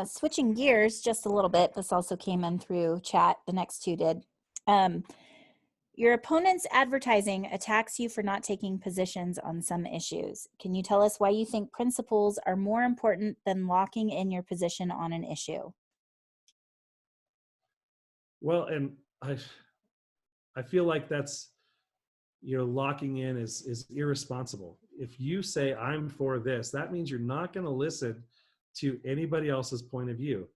Switching gears just a little bit, this also came in through chat, the next two did. Your opponent's advertising attacks you for not taking positions on some issues. Can you tell us why you think principles are more important than locking in your position on an issue? Well, and I feel like that's, locking in is irresponsible. If you say I'm for this, that means you're not going to listen to anybody else's point of view.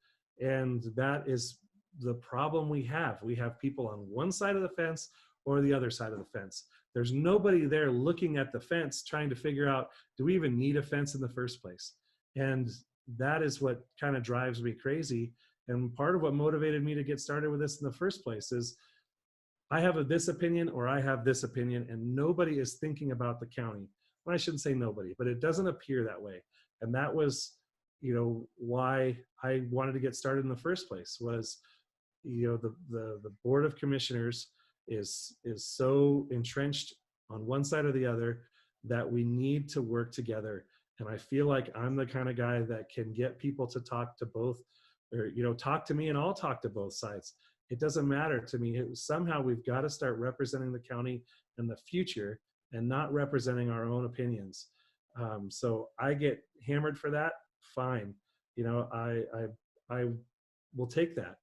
And that is the problem we have. We have people on one side of the fence or the other side of the fence. There's nobody there looking at the fence trying to figure out, do we even need a fence in the first place? And that is what kind of drives me crazy. And part of what motivated me to get started with this in the first place is I have this opinion or I have this opinion, and nobody is thinking about the county. Well, I shouldn't say nobody, but it doesn't appear that way. And that was, why I wanted to get started in the first place was, the Board of Commissioners is so entrenched on one side or the other that we need to work together. And I feel like I'm the kind of guy that can get people to talk to both, or, talk to me and I'll talk to both sides. It doesn't matter to me. Somehow we've got to start representing the county in the future and not representing our own opinions. So I get hammered for that. Fine. I will take that.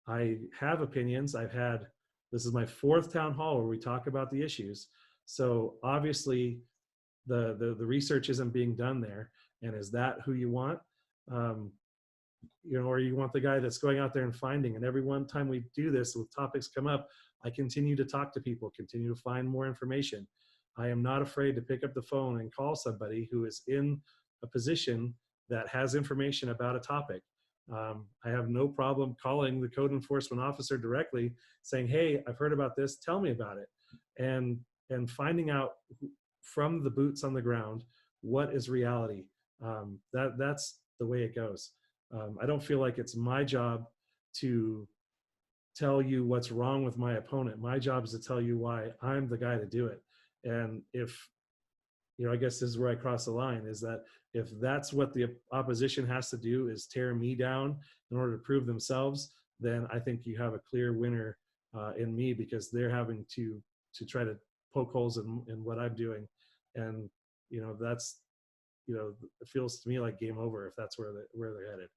I have opinions. This is my 4th town hall where we talk about the issues. So obviously the research isn't being done there. And is that who you want? Or you want the guy that's going out there and finding, and every one time we do this, with topics come up, I continue to talk to people, continue to find more information. I am not afraid to pick up the phone and call somebody who is in a position that has information about a topic. I have no problem calling the code enforcement officer directly saying, hey, I've heard about this, tell me about it. And finding out from the boots on the ground, what is reality. That's the way it goes. I don't feel like it's my job to tell you what's wrong with my opponent. My job is to tell you why I'm the guy to do it. And if, I guess this is where I cross the line, is that if that's what the opposition has to do, is tear me down in order to prove themselves, then I think you have a clear winner in me, because they're having to try to poke holes in what I'm doing. And, that's, it feels to me like game over if that's where they're headed.